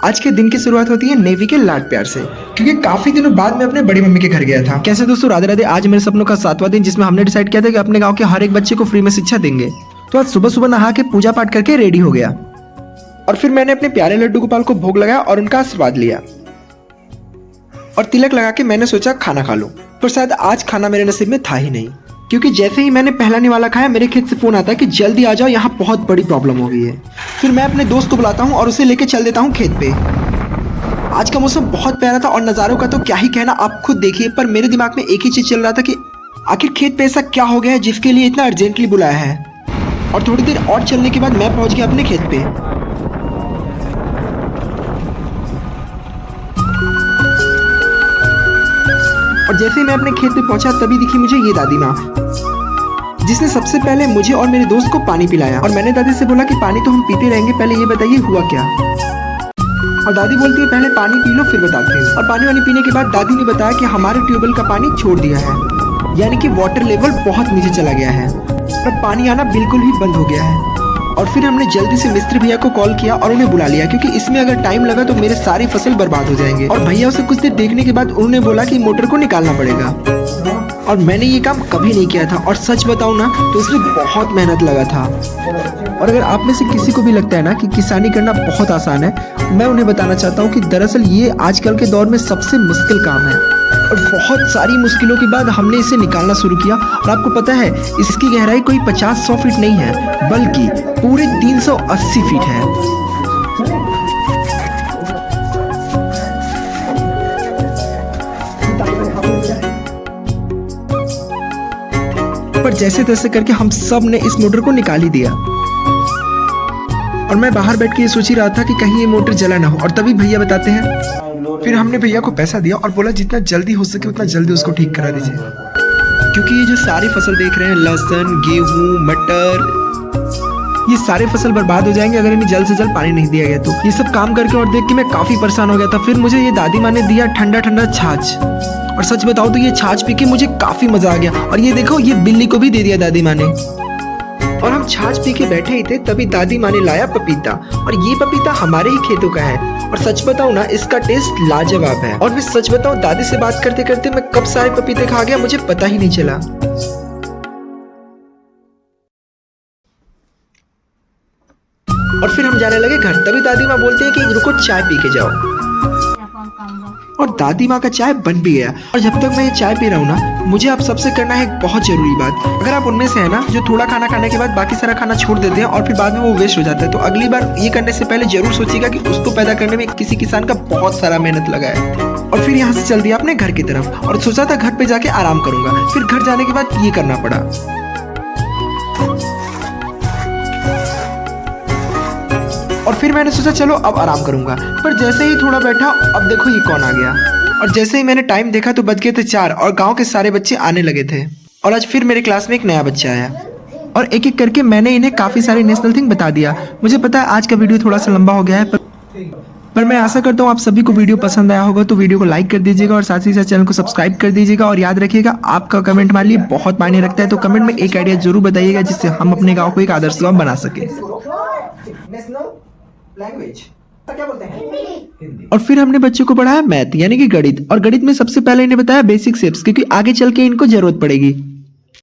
आज के दिन की शुरुआत होती है नेवी के लाड प्यार से, क्योंकि काफी दिनों बाद मैं अपने बड़ी मम्मी के घर गया था। कैसे दोस्तों, राधे राधे। आज मेरे सपनों का 7वां दिन, जिसमें हमने डिसाइड किया था कि अपने गांव के हर एक बच्चे को फ्री में शिक्षा देंगे। तो आज सुबह सुबह नहा के पूजा पाठ करके रेडी हो गया और फिर मैंने अपने प्यारे लड्डू गोपाल को भोग लगाया और उनका आशीर्वाद लिया और तिलक लगा के मैंने सोचा खाना खा लूं, पर शायद आज खाना मेरे नसीब में था ही नहीं, क्योंकि जैसे ही मैंने पहला निवाला खाया मेरे खेत से फोन आता है कि जल्दी आ जाओ, यहाँ बहुत बड़ी प्रॉब्लम हो गई है। फिर मैं अपने दोस्त को बुलाता हूँ और उसे लेके चल देता हूँ खेत पे। आज का मौसम बहुत प्यारा था और नज़ारों का तो क्या ही कहना, आप खुद देखिए। पर मेरे दिमाग में एक ही चीज चल रहा था कि आखिर खेत पे ऐसा क्या हो गया है जिसके लिए इतना अर्जेंटली बुलाया है। और थोड़ी देर और चलने के बाद मैं पहुंच गया अपने खेत पे। और जैसे ही मैं अपने खेत पे पहुंचा तभी दिखी मुझे ये दादी माँ, जिसने सबसे पहले मुझे और मेरे दोस्त को पानी पिलाया। और मैंने दादी से बोला कि पानी तो हम पीते रहेंगे, पहले ये बताइए हुआ क्या। और दादी बोलती है पहले पानी पी लो फिर बताती हूँ। और पानी वानी पीने के बाद दादी ने बताया कि हमारे ट्यूबवेल का पानी छोड़ दिया है, यानी कि वाटर लेवल बहुत नीचे चला गया है और पानी आना बिल्कुल ही बंद हो गया है। और फिर हमने जल्दी से मिस्त्री भैया को कॉल किया और उन्हें बुला लिया, क्योंकि इसमें अगर टाइम लगा तो मेरे सारी फसल बर्बाद हो जाएंगे। और भैया उसे कुछ देर देखने के बाद उन्होंने बोला कि मोटर को निकालना पड़ेगा। और मैंने ये काम कभी नहीं किया था और सच बताऊं ना तो इसमें बहुत मेहनत लगा था। और अगर आप में से किसी को भी लगता है ना कि किसानी करना बहुत आसान है, मैं उन्हें बताना चाहता हूँ कि दरअसल ये आजकल के दौर में सबसे मुश्किल काम है। और बहुत सारी मुश्किलों के बाद हमने इसे निकालना शुरू किया। और आपको पता है इसकी गहराई कोई 50-100 फीट नहीं है, बल्कि पूरे 380 फीट है। पर जैसे तैसे करके हम सब ने इस मोटर को निकाल ही दिया। और मैं बाहर बैठ के ये सोच ही रहा था कि कहीं ये मोटर जला ना हो। और तभी भैया बताते हैं, फिर हमने भैया को पैसा दिया और बोला जितना जल्दी हो सके उतना जल्दी उसको ठीक करा दीजिए, क्योंकि ये जो सारी फसल देख रहे हैं, लहसुन, गेहूं, मटर, ये सारे फसल बर्बाद हो जाएंगे अगर इन्हें जल्द से जल्द पानी नहीं दिया गया। तो ये सब काम करके और देख के मैं काफी परेशान हो गया था। फिर मुझे ये दादी माँ ने दिया ठंडा ठंडा छाछ, और सच बताओ तो ये छाछ पी के मुझे काफी मजा आ गया। और ये देखो, ये बिल्ली को भी दे दिया दादी माँ ने। और हम छाछ पी के बैठे ही थे तभी दादी माँ ने लाया पपीता, और ये पपीता हमारे ही खेतों का है। और सच बताऊं ना इसका टेस्ट लाजवाब है। और मैं सच बताऊं दादी से बात करते करते मैं कब सारे पपीते खा गया मुझे पता ही नहीं चला। और फिर हम जाने लगे घर। तभी दादी माँ बोलती है कि रुको चाय पी के जाओ। और दादी माँ का चाय बन भी गया। और जब तक मैं ये चाय पी रहा हूँ ना, मुझे आप सबसे करना है एक बहुत जरूरी बात। अगर आप उनमें से है ना जो थोड़ा खाना खाने के बाद बाकी सारा खाना छोड़ देते हैं और फिर बाद में वो वेस्ट हो जाता है, तो अगली बार ये करने से पहले जरूर सोचिएगा कि उसको पैदा करने में किसी किसान का बहुत सारा मेहनत लगा है। और फिर यहाँ से चल दिया अपने घर की तरफ और सोचा था घर पे जाके आराम करूंगा। फिर घर जाने के बाद ये करना पड़ा। और फिर मैंने सोचा चलो अब आराम करूंगा, पर जैसे ही थोड़ा बैठा अब देखो ये कौन आ गया। और जैसे ही मैंने टाइम देखा तो बज गए थे 4 और गांव के सारे बच्चे आने लगे थे। और आज फिर मेरे क्लास में एक नया बच्चा आया और एक एक करके मैंने इन्हें काफी सारे नेशनल थिंग बता दिया। मुझे पता है आज का वीडियो थोड़ा सा लंबा हो गया है, पर मैं आशा करता हूँ आप सभी को वीडियो पसंद आया होगा। तो वीडियो को लाइक कर दीजिएगा और साथ ही साथ चैनल को सब्सक्राइब कर दीजिएगा। और याद रखिएगा आपका कमेंट हमारे लिए बहुत मायने रखता है, तो कमेंट में एक आइडिया जरूर बताइएगा जिससे हम अपने गाँव को एक आदर्श गाँव बना सके। लैंग्वेज क्या बोलते हैं? हिंदी। और फिर हमने बच्चों को पढ़ाया मैथ यानी कि गणित। और गणित में सबसे पहले इन्हें बताया बेसिक शेप्स, क्योंकि आगे चल के इनको जरूरत पड़ेगी।